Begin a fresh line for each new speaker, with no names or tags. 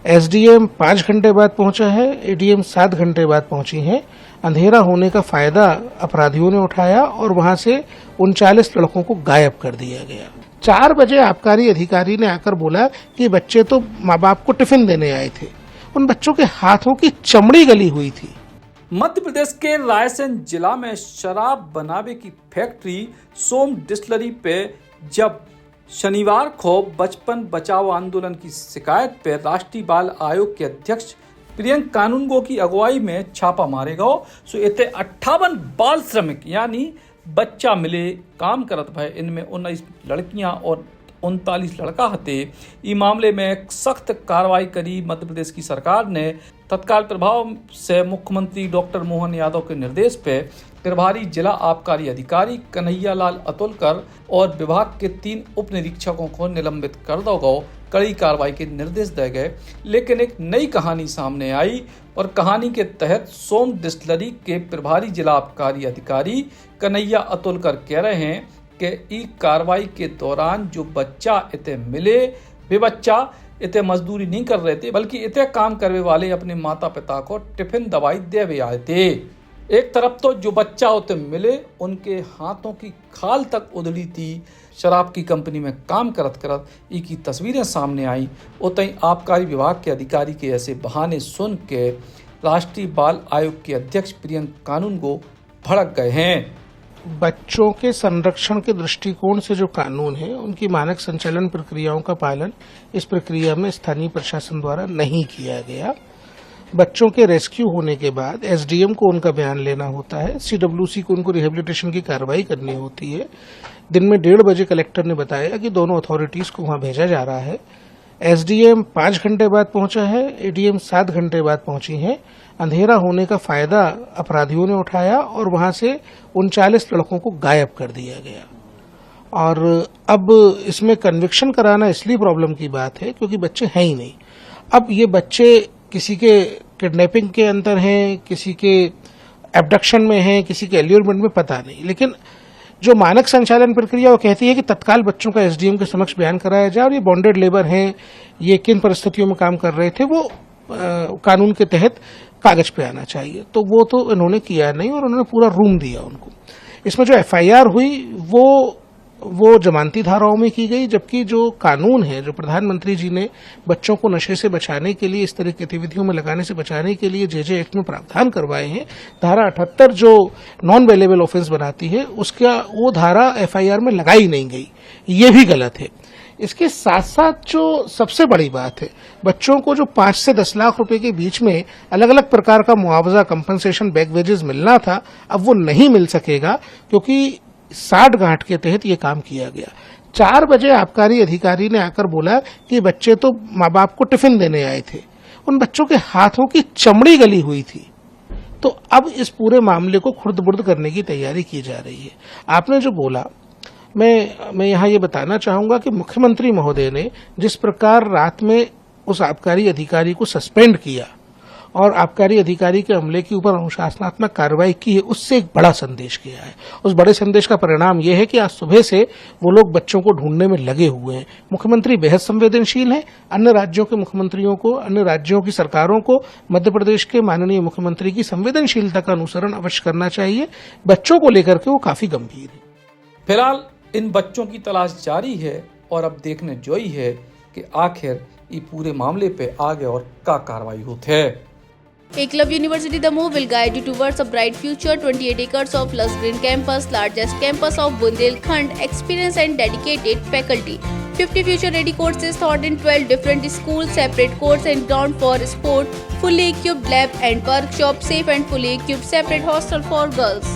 SDM 5 घंटे बाद पहुंचा है, एडीएम 7 घंटे बाद पहुंची हैं। अंधेरा होने का फायदा अपराधियों ने उठाया और वहां से 39 लड़कों को गायब कर दिया गया। 4 बजे आबकारी अधिकारी ने आकर बोला कि बच्चे तो माँ बाप को टिफिन देने आए थे। उन बच्चों के हाथों की चमड़ी गली हुई थी।
मध्य प्रदेश के रायसेन जिला में शराब बनावे की फैक्ट्री सोम डिस्टिलरी पे जब शनिवार को बचपन बचाओ आंदोलन की शिकायत पर राष्ट्रीय बाल आयोग के अध्यक्ष प्रियंक कानूनगो की अगुवाई में छापा मारेगा सो इतने 58 बाल श्रमिक यानी बच्चा मिले काम करत भय। इनमें 19 लड़कियां और 39 लड़का हते। ई मामले में सख्त कार्रवाई करी मध्य प्रदेश की सरकार ने तत्काल प्रभाव से मुख्यमंत्री डॉक्टर मोहन यादव के निर्देश पे प्रभारी जिला आबकारी अधिकारी कन्हैया लाल अतुलकर और विभाग के 3 उप निरीक्षकों को निलंबित कर दो गो। कड़ी कार्रवाई के निर्देश दिए गए। लेकिन एक नई कहानी सामने आई और कहानी के तहत सोम डिस्टिलरी के प्रभारी जिला आबकारी अधिकारी कन्हैया अतुलकर कह रहे हैं कि ई कार्रवाई के दौरान जो बच्चा इतने मिले वे बच्चा इतने मजदूरी नहीं कर रहे थे बल्कि इतने काम करने वाले अपने माता पिता को टिफिन दवाई दे आए थे। एक तरफ तो जो बच्चा होते मिले उनके हाथों की खाल तक उधड़ी थी। शराब की कंपनी में काम करत करत ई की तस्वीरें सामने आई। उतई आबकारी विभाग के अधिकारी के ऐसे बहाने सुन के राष्ट्रीय बाल आयोग के अध्यक्ष प्रियंक कानूनगो भड़क गए हैं।
बच्चों के संरक्षण के दृष्टिकोण से जो कानून है उनकी मानक संचालन प्रक्रियाओं का पालन इस प्रक्रिया में स्थानीय प्रशासन द्वारा नहीं किया गया। बच्चों के रेस्क्यू होने के बाद एसडीएम को उनका बयान लेना होता है, सीडब्ल्यूसी को उनको रिहेबिलिटेशन की कार्रवाई करनी होती है। दिन में 1:30 बजे कलेक्टर ने बताया कि दोनों अथॉरिटीज को वहां भेजा जा रहा है। एसडीएम 5 घंटे बाद पहुंचा है, एडीएम 7 घंटे बाद पहुंची हैं। अंधेरा होने का फायदा अपराधियों ने उठाया और वहां से 39 लड़कों को गायब कर दिया गया। और अब इसमें कन्विक्शन कराना इसलिए प्रॉब्लम की बात है क्योंकि बच्चे हैं ही नहीं। अब ये बच्चे किसी के किडनैपिंग के अंदर हैं, किसी के एब्डक्शन में हैं, किसी के एल्यूरमेंट में, पता नहीं। लेकिन जो मानक संचालन प्रक्रिया वो कहती है कि तत्काल बच्चों का एसडीएम के समक्ष बयान कराया जाए और ये बॉन्डेड लेबर हैं, ये किन परिस्थितियों में काम कर रहे थे वो कानून के तहत कागज पे आना चाहिए। तो वो तो इन्होंने किया नहीं और उन्होंने पूरा रूम दिया उनको। इसमें जो एफआईआर हुई वो जमानती धाराओं में की गई, जबकि जो कानून है, जो प्रधानमंत्री जी ने बच्चों को नशे से बचाने के लिए, इस तरह की गतिविधियों में लगाने से बचाने के लिए जेजे एक्ट में प्रावधान करवाए हैं, धारा 78 जो नॉन वेलेबल ऑफेंस बनाती है उसका वो धारा एफआईआर में लगाई नहीं गई। ये भी गलत है। इसके साथ साथ जो सबसे बड़ी बात है, बच्चों को जो 5 से 10 लाख रुपए के बीच में अलग अलग प्रकार का मुआवजा, कंपनसेशन, बैक वेजेस मिलना था, अब वो नहीं मिल सकेगा क्योंकि 60 गांठ के तहत ये काम किया गया। 4 बजे आबकारी अधिकारी ने आकर बोला कि बच्चे तो माँ बाप को टिफिन देने आए थे। उन बच्चों के हाथों की चमड़ी गली हुई थी। तो अब इस पूरे मामले को खुर्द-बुर्द करने की तैयारी की जा रही है। आपने जो बोला, मैं यहाँ ये बताना चाहूंगा कि मुख्यमंत्री महोदय ने जिस प्रकार रात में उस आबकारी अधिकारी को सस्पेंड किया और आबकारी अधिकारी के अमले के ऊपर अनुशासनात्मक कार्रवाई की है, उससे एक बड़ा संदेश गया है। उस बड़े संदेश का परिणाम यह है कि आज सुबह से वो लोग बच्चों को ढूंढने में लगे हुए हैं। मुख्यमंत्री बेहद संवेदनशील हैं। अन्य राज्यों के मुख्यमंत्रियों को, अन्य राज्यों की सरकारों को मध्य प्रदेश के माननीय मुख्यमंत्री की संवेदनशीलता का अनुसरण अवश्य करना चाहिए। बच्चों को लेकर के वो काफी गंभीर है।
फिलहाल इन बच्चों की तलाश जारी है और अब देखने जोई है कि आखिर ये पूरे मामले पे आगे और क्या कार्रवाई होती है।
Eklavya University The Move will guide you towards a bright future. 28 acres of lush green campus, largest campus of Bundelkhand, experienced and dedicated faculty. 50 future-ready courses taught in 12 different schools, separate courts and ground for sport, fully equipped lab and workshop, safe and fully equipped separate hostel for girls.